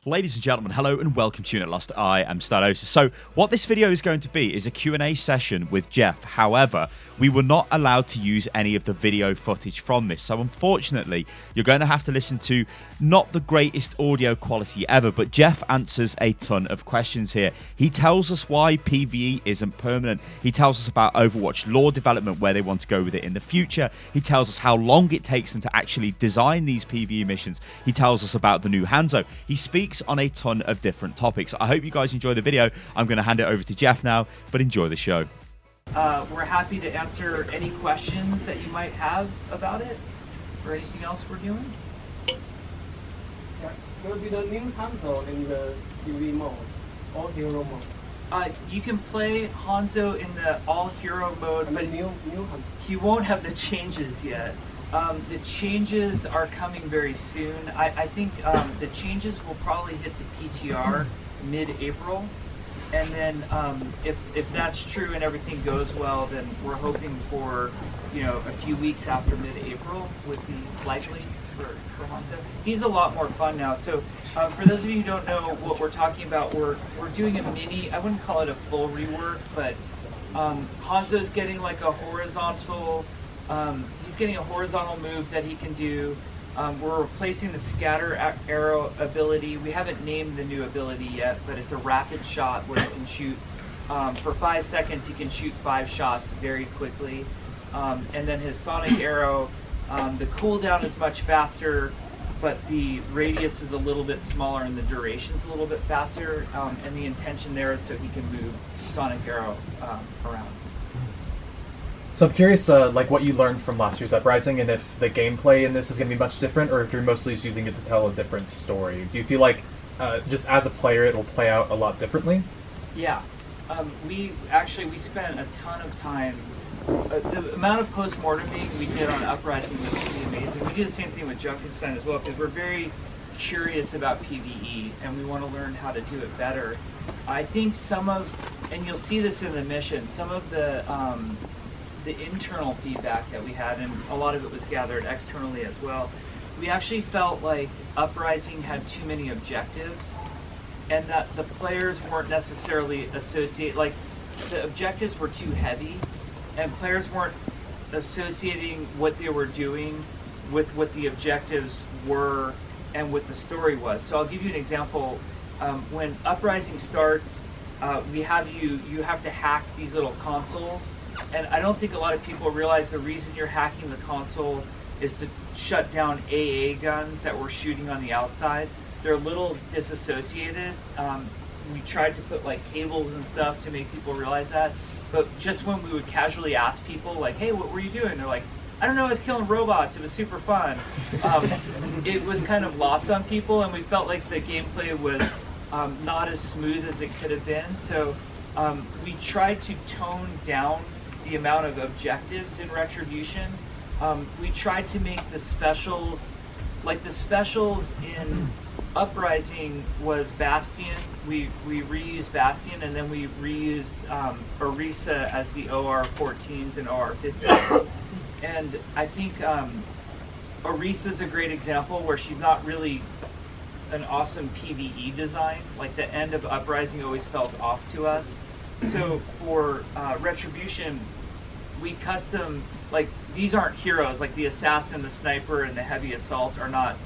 Ladies and gentlemen, hello and welcome to Unit Lost. I am Stados. So what this video is going to be is a Q&A session with Jeff. However, we were not allowed to use any of the video footage from this. So unfortunately, you're going to have to listen to not the greatest audio quality ever, but Jeff answers a ton of questions here. He tells us why PvE isn't permanent. He tells us about Overwatch lore development, where they want to go with it in the future. He tells us how long it takes them to actually design these PvE missions. He tells us about the new Hanzo. He speaks on a ton of different topics. I hope you guys enjoy the video. I'm going to hand it over to Jeff now, but enjoy the show. We're happy to answer any questions that you might have about it or anything else we're doing. Yeah, will be the new Hanzo in the PvE mode, all hero mode. You can play Hanzo in the all hero mode, but new Hanzo. he won't have the changes yet. The changes are coming very soon. I think the changes will probably hit the PTR mid-April, and then if that's true and everything goes well, then we're hoping for a few weeks after mid-April would be likely for Hanzo. He's a lot more fun now. So for those of you who don't know what we're talking about, we're doing a mini. I wouldn't call it a full rework, but Hanzo's getting like a horizontal. He's getting a horizontal move that he can do. We're replacing the scatter arrow ability. We haven't named the new ability yet, but it's a rapid shot where you can shoot for 5 seconds. You can shoot 5 shots very quickly. And then his sonic arrow, the cooldown is much faster, but the radius is a little bit smaller and the duration's a little bit faster. And the intention there is so he can move sonic arrow around. So I'm curious, like what you learned from last year's Uprising, and if the gameplay in this is going to be much different, or if you're mostly just using it to tell a different story. Do you feel like, just as a player, it will play out a lot differently? Yeah, we spent a ton of time. The amount of post-morteming we did on Uprising was pretty amazing. We did the same thing with Junkenstein as well, because we're very curious about PvE, and we want to learn how to do it better. I think and you'll see this in the mission, some of the internal feedback that we had, and a lot of it was gathered externally as well. We actually felt like Uprising had too many objectives, and that the players weren't necessarily like the objectives were too heavy, and players weren't associating what they were doing with what the objectives were and what the story was. So I'll give you an example. When Uprising starts, you have to hack these little consoles. And I don't think a lot of people realize the reason you're hacking the console is to shut down AA guns that were shooting on the outside. They're a little disassociated. We tried to put like cables and stuff to make people realize that. But just when we would casually ask people like, hey, what were you doing? They're like, I don't know, I was killing robots. It was super fun. It was kind of lost on people, and we felt like the gameplay was not as smooth as it could have been. So we tried to tone down the amount of objectives in Retribution. We tried to make the specials, like the specials in Uprising was Bastion. We reused Bastion, and then we reused Orisa as the OR-14s and OR-15s. And I think Orisa is a great example where she's not really an awesome PvE design. Like the end of Uprising always felt off to us. So for Retribution, we custom, like these aren't heroes, like the assassin, the sniper, and the heavy assault they're not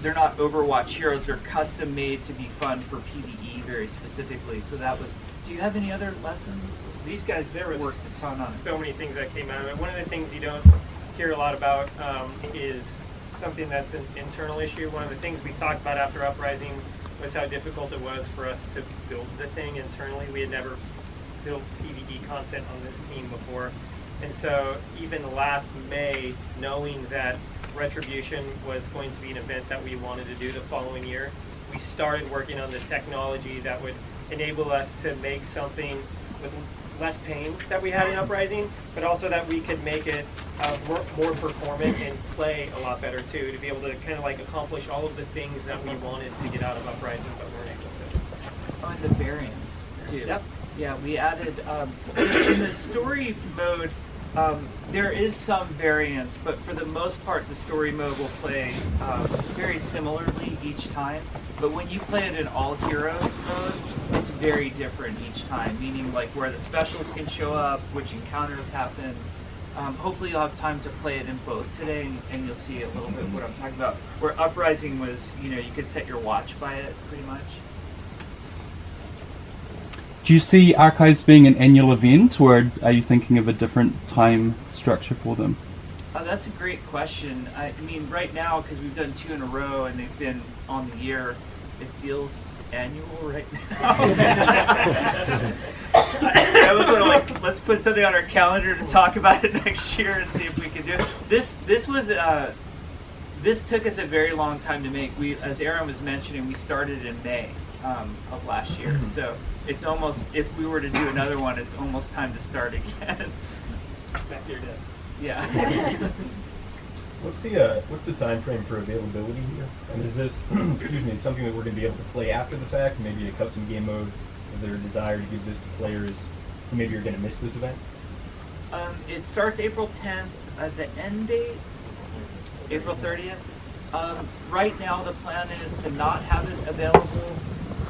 Overwatch heroes, they're custom made to be fun for PvE very specifically. So that was, do you have any other lessons? These guys worked a ton on it. So many things that came out of it. One of the things you don't hear a lot about is something that's an internal issue. One of the things we talked about after Uprising was how difficult it was for us to build the thing internally. We had never built PvE content on this team before. And so even last May, knowing that Retribution was going to be an event that we wanted to do the following year, we started working on the technology that would enable us to make something with less pain that we had in Uprising, but also that we could make it more performant and play a lot better too, to be able to kind of like accomplish all of the things that we wanted to get out of Uprising, but weren't able to. Oh, and the variants too. Yep. Yeah, we added in the story mode. There is some variance, but for the most part, the story mode will play very similarly each time. But when you play it in all heroes mode, it's very different each time, meaning like where the specials can show up, which encounters happen. Hopefully you'll have time to play it in both today, and you'll see a little bit what I'm talking about. Where Uprising was, you could set your watch by it, pretty much. Do you see archives being an annual event, or are you thinking of a different time structure for them? That's a great question. I mean, right now, because we've done 2 in a row and they've been on the year, it feels annual right now. I was sort of like, let's put something on our calendar to talk about it next year and see if we can do it. This took us a very long time to make. We, as Aaron was mentioning, we started in May of last year, so it's almost, if we were to do another one, it's almost time to start again. Back to your desk. Yeah. What's the time frame for availability here? And is this, excuse me, something that we're going to be able to play after the fact? Maybe a custom game mode? Is there a desire to give this to players who maybe are going to miss this event? It starts April 10th. The end date, April 30th. Right now, the plan is to not have it available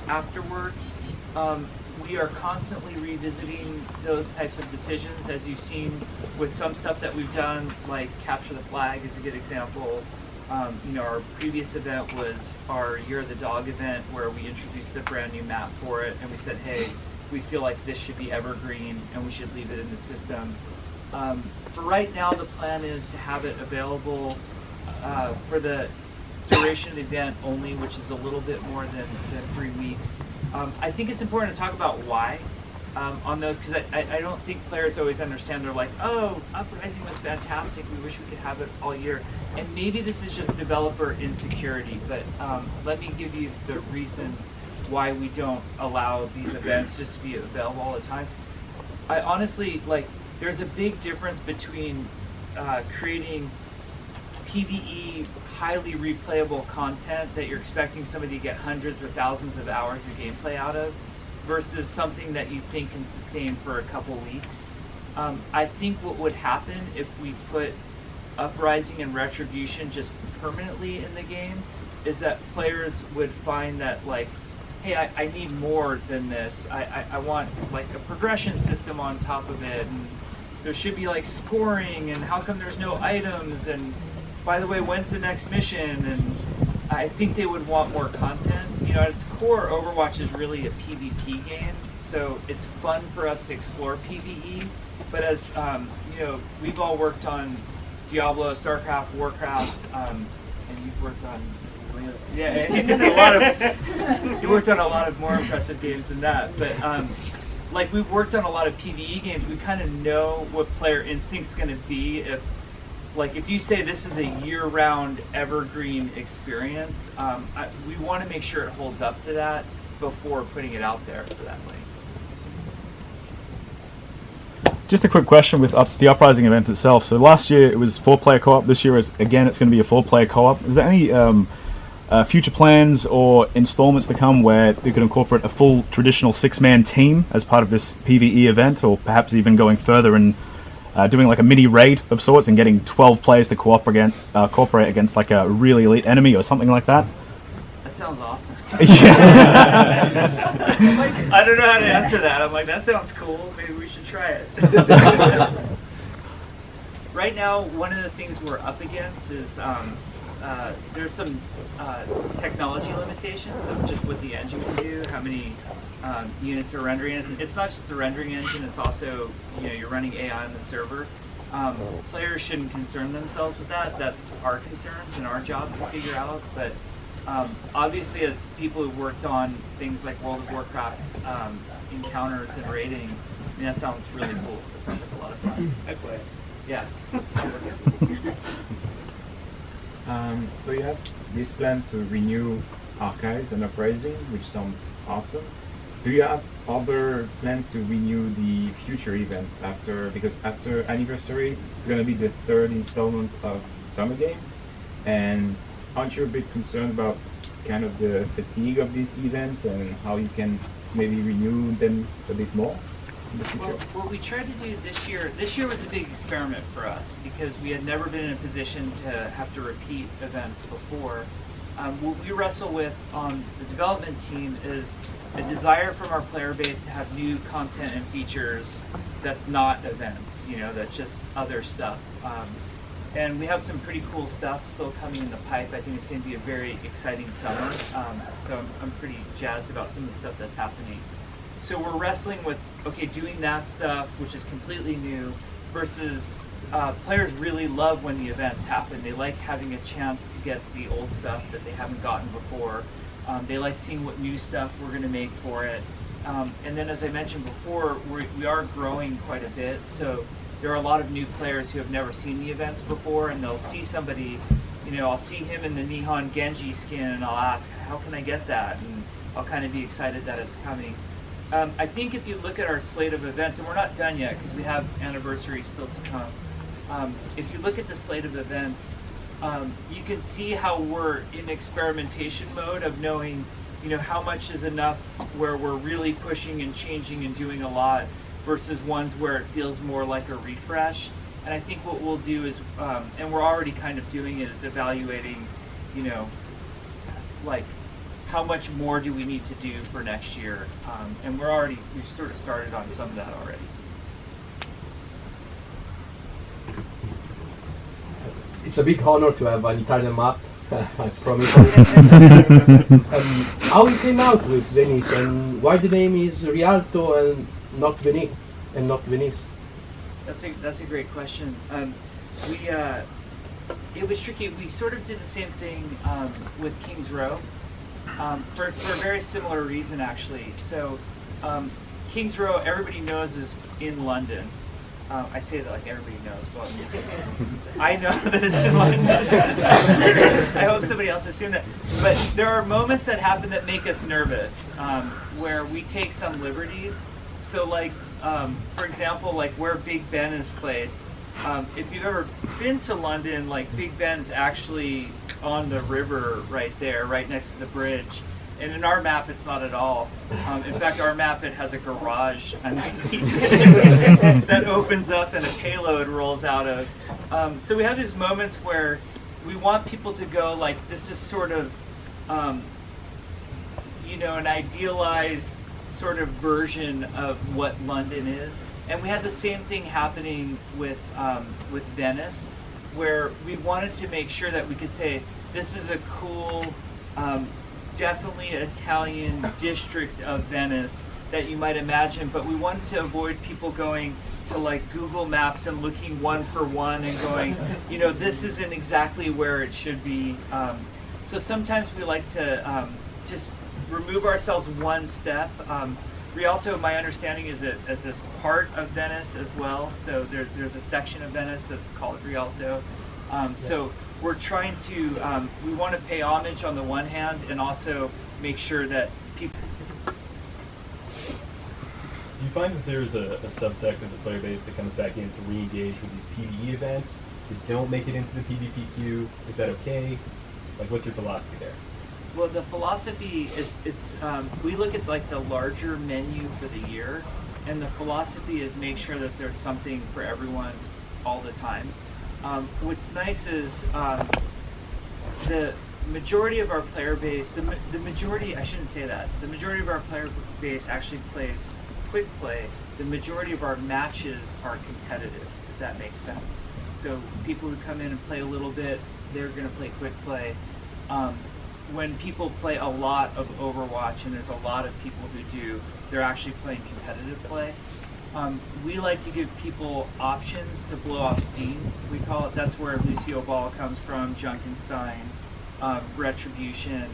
afterwards. We are constantly revisiting those types of decisions, as you've seen with some stuff that we've done, like Capture the Flag is a good example. Our previous event was our Year of the Dog event, where we introduced the brand new map for it, and we said, hey, we feel like this should be evergreen, and we should leave it in the system. For right now, the plan is to have it available for the duration of the event only, which is a little bit more than 3 weeks. I think it's important to talk about why on those, because I don't think players always understand. They're like, oh, Uprising was fantastic, we wish we could have it all year. And maybe this is just developer insecurity, but let me give you the reason why we don't allow these events just to be available all the time. I honestly, there's a big difference between creating PvE highly replayable content that you're expecting somebody to get hundreds or thousands of hours of gameplay out of versus something that you think can sustain for a couple weeks. I think what would happen if we put Uprising and Retribution just permanently in the game is that players would find that, hey, I need more than this. I want a progression system on top of it, and there should be scoring, and how come there's no items, and by the way, when's the next mission? And I think they would want more content. At its core, Overwatch is really a PvP game, so it's fun for us to explore PvE. But as we've all worked on Diablo, StarCraft, Warcraft, and you've worked on he did a lot of he worked on a lot of more impressive games than that. But we've worked on a lot of PvE games. We kind of know what player instinct's going to be if you say this is a year-round evergreen experience, we want to make sure it holds up to that before putting it out there for that way. Just a quick question with the Uprising event itself. So last year it was 4-player co-op. This year, it's going to be a 4-player co-op. Is there any future plans or installments to come where they could incorporate a full traditional 6-man team as part of this PvE event, or perhaps even going further and doing a mini raid of sorts and getting 12 players to cooperate against a really elite enemy or something like that? That sounds awesome. Yeah. I don't know how to answer that. I'm like, that sounds cool. Maybe we should try it. Right now, one of the things we're up against is there's some technology limitations of just what the engine can do, how many units are rendering. It's not just the rendering engine, it's also, you're running AI on the server. Players shouldn't concern themselves with that. That's our concerns and our job to figure out. But obviously, as people who've worked on things like World of Warcraft encounters and raiding, that sounds really cool. That sounds like a lot of fun. I play. Yeah. So you have this plan to renew Archives and Uprising, which sounds awesome. Do you have other plans to renew the future events because after Anniversary, it's going to be the 3rd installment of Summer Games, and aren't you a bit concerned about kind of the fatigue of these events and how you can maybe renew them a bit more? in the future? Well, what we tried to do this year was a big experiment for us because we had never been in a position to have to repeat events before. What we wrestle with on the development team is a desire from our player base to have new content and features that's not events, that's just other stuff. And we have some pretty cool stuff still coming in the pipe. I think it's going to be a very exciting summer. So I'm pretty jazzed about some of the stuff that's happening. So we're wrestling with, doing that stuff, which is completely new, versus players really love when the events happen. They like having a chance to get the old stuff that they haven't gotten before. They like seeing what new stuff we're going to make for it. And then, as I mentioned before, we are growing quite a bit. So there are a lot of new players who have never seen the events before, and they'll see somebody, I'll see him in the Nihon Genji skin, and I'll ask, how can I get that? And I'll kind of be excited that it's coming. I think if you look at our slate of events, and we're not done yet because we have anniversaries still to come. If you look at the slate of events, you can see how we're in experimentation mode of knowing, how much is enough where we're really pushing and changing and doing a lot versus ones where it feels more like a refresh. And I think what we'll do is, and we're already kind of doing it, is evaluating, like how much more do we need to do for next year. And we've sort of started on some of that already. It's a big honor to have an Italian map, I promise. How it came out with Venice, and why the name is Rialto and not Venice and not Venice? That's a great question. It was tricky. We sort of did the same thing with Kings Row for a very similar reason, actually. So Kings Row, everybody knows, is in London. I say that like everybody knows. Well, I know that it's in London. I hope somebody else assumed that. But there are moments that happen that make us nervous, where we take some liberties. So, like, for example, like where Big Ben is placed. If you've ever been to London, like Big Ben's actually on the river right there, right next to the bridge. And in our map, it's not at all. In fact, our map, it has a garage underneath that opens up and a payload rolls out of. So we have these moments where we want people to go like, this is sort of, an idealized sort of version of what London is. And we had the same thing happening with Venice, where we wanted to make sure that we could say, this is a cool, definitely Italian district of Venice that you might imagine, but we wanted to avoid people going to like Google Maps and looking one for one and going, this isn't exactly where it should be. So sometimes we like to just remove ourselves one step. Rialto, my understanding, is this part of Venice as well. So there's a section of Venice that's called Rialto. So we're trying to, we want to pay homage on the one hand and also make sure that people... Do you find that there's a subsect of the player base that comes back in to re-engage with these PvE events that don't make it into the PvP queue? Is that okay? Like, what's your philosophy there? Well, the philosophy is, we look at like the larger menu for the year, and the philosophy is make sure that there's something for everyone all the time. What's nice is the majority of our player base, the majority, I shouldn't say that, the majority of our player base actually plays quick play. The majority of our matches are competitive, if that makes sense. So people who come in and play a little bit, they're going to play quick play. When people play a lot of Overwatch, and there's a lot of people who do, they're actually playing competitive play. We like to give people options to blow off steam, we call it. That's where Lucio Ball comes from, Junkenstein, Retribution.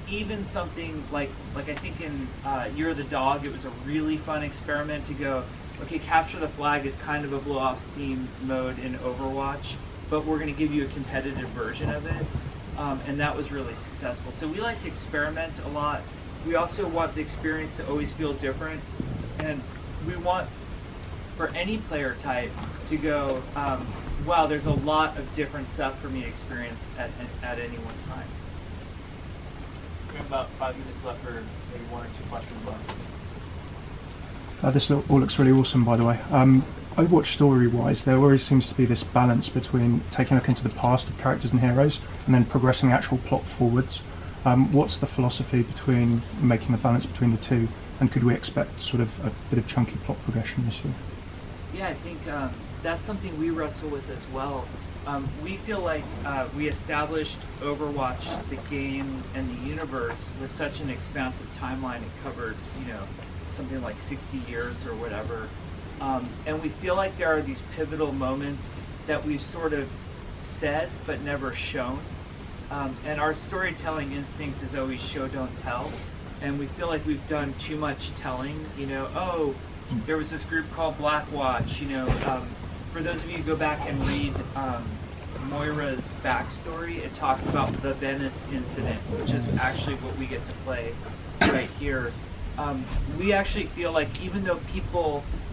Even something like I think in You're the Dog, it was a really fun experiment to go, okay, Capture the Flag is kind of a blow off steam mode in Overwatch, but we're going to give you a competitive version of it. And that was really successful. So we like to experiment a lot. We also want the experience to always feel different. And we want, for any player type, to go, wow, there's a lot of different stuff for me to experience at any one time. We have about 5 minutes left for maybe one or two questions left. All looks really awesome, by the way. Overwatch story-wise, there always seems to be this balance between taking a look into the past of characters and heroes and then progressing the actual plot forwards. What's the philosophy between making the balance between the two, and could we expect sort of a bit of chunky plot progression this year? Yeah, I think that's something we wrestle with as well. We feel like we established Overwatch, the game, and the universe with such an expansive timeline. It covered, something like 60 years or whatever. And we feel like there are these pivotal moments that we've sort of said but never shown. And our storytelling instinct is always show, don't tell. And we feel like we've done too much telling. There was this group called Blackwatch. For those of you who go back and read Moira's backstory, it talks about the Venice incident, which is actually what we get to play right here. We actually feel like even though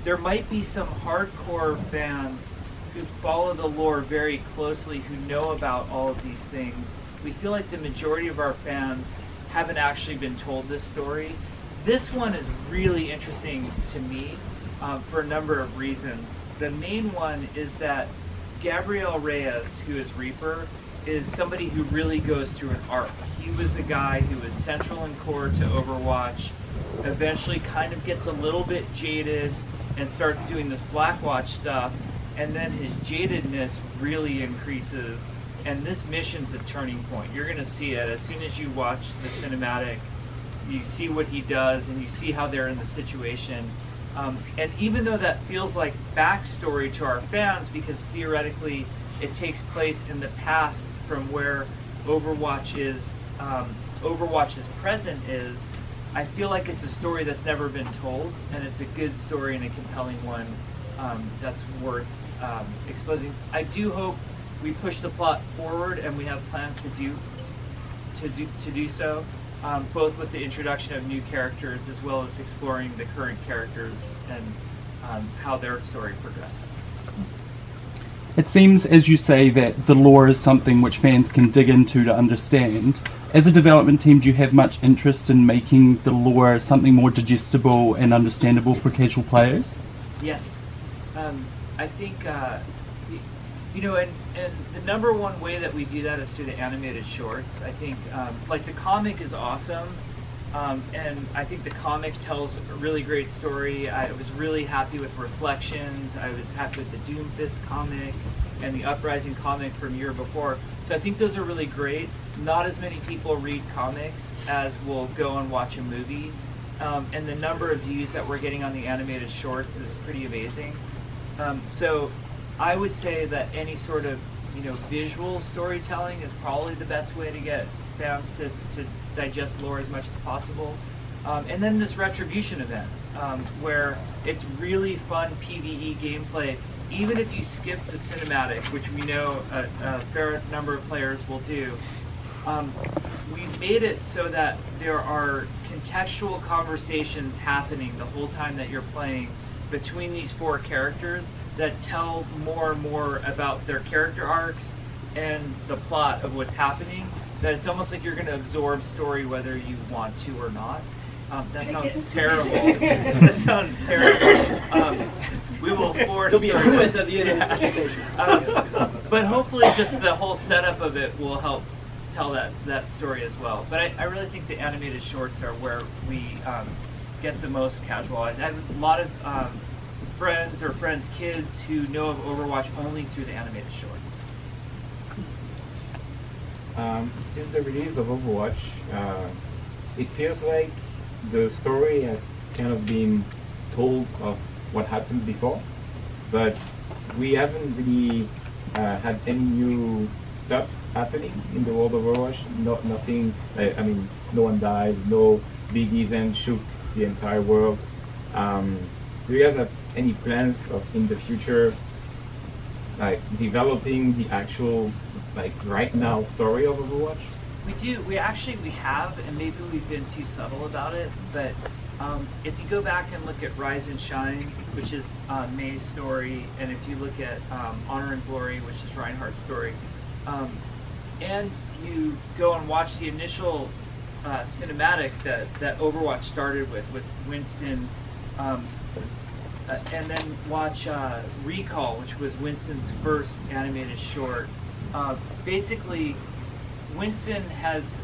there might be some hardcore fans who follow the lore very closely, who know about all of these things, we feel like the majority of our fans haven't actually been told this story. This one is really interesting to me for a number of reasons. The main one is that Gabriel Reyes, who is Reaper, is somebody who really goes through an arc. He was a guy who was central and core to Overwatch, eventually kind of gets a little bit jaded and starts doing this Blackwatch stuff, and then his jadedness really increases, and this mission's a turning point. You're going to see it as soon as you watch the cinematic. You see what he does, and you see how they're in the situation. And even though that feels like backstory to our fans, because theoretically it takes place in the past from where Overwatch's present is, I feel like it's a story that's never been told, and it's a good story and a compelling one that's worth exposing. I do hope we push the plot forward, and we have plans to do so, both with the introduction of new characters as well as exploring the current characters and how their story progresses. It seems, as you say, that the lore is something which fans can dig into to understand. As a development team, do you have much interest in making the lore something more digestible and understandable for casual players? Yes. I think, and the number one way that we do that is through the animated shorts. I think, the comic is awesome, and I think the comic tells a really great story. I was really happy with Reflections. I was happy with the Doomfist comic and the Uprising comic from year before. So I think those are really great. Not as many people read comics as will go and watch a movie. And the number of views that we're getting on the animated shorts is pretty amazing. So I would say that any sort of visual storytelling is probably the best way to get fans to digest lore as much as possible. And then this Retribution event, where it's really fun PvE gameplay, even if you skip the cinematic, which we know a fair number of players will do. We've made it so that there are contextual conversations happening the whole time that you're playing between these four characters that tell more and more about their character arcs and the plot of what's happening, that it's almost like you're going to absorb story whether you want to or not. That sounds terrible. That sounds terrible. We will force... There'll be a quiz at the end. Yeah. But hopefully just the whole setup of it will help tell that story as well. But I really think the animated shorts are where we get the most casual. I have a lot of friends or friends' kids who know of Overwatch only through the animated shorts. Since the release of Overwatch, it feels like the story has kind of been told of what happened before, but we haven't really had any new stuff happening in the world of Overwatch. Nothing, no one died, no big event shook the entire world. Do you guys have any plans of in the future, developing the actual, right now story of Overwatch? We do. We have, and maybe we've been too subtle about it, but if you go back and look at Rise and Shine, which is May's story, and if you look at Honor and Glory, which is Reinhardt's story, and you go and watch the initial cinematic that Overwatch started with Winston, and then watch Recall, which was Winston's first animated short. Basically, Winston has,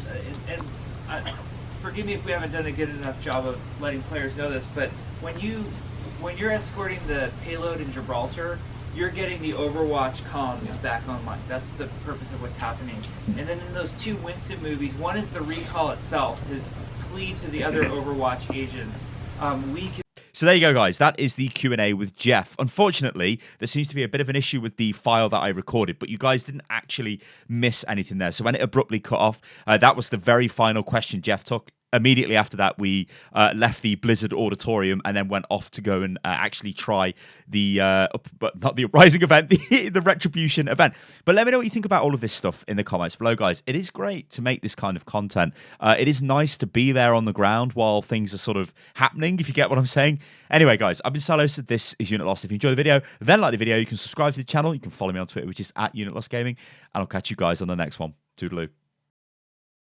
forgive me if we haven't done a good enough job of letting players know this, but when you're escorting the payload in Gibraltar, you're getting the Overwatch comms back online. That's the purpose of what's happening. And then in those two Winston movies, one is the Recall itself, his plea to the other Overwatch agents. So there you go, guys. That is the Q&A with Jeff. Unfortunately, there seems to be a bit of an issue with the file that I recorded, but you guys didn't actually miss anything there. So when it abruptly cut off, that was the very final question Jeff took. Immediately after that, we left the Blizzard auditorium and then went off to go and actually try the, not the Uprising event, the Retribution event. But let me know what you think about all of this stuff in the comments below, guys. It is great to make this kind of content. It is nice to be there on the ground while things are sort of happening, if you get what I'm saying. Anyway, guys, I've been Salos. This is Unit Lost. If you enjoyed the video, then like the video. You can subscribe to the channel. You can follow me on Twitter, which is @UnitLostGaming. And I'll catch you guys on the next one. Toodaloo.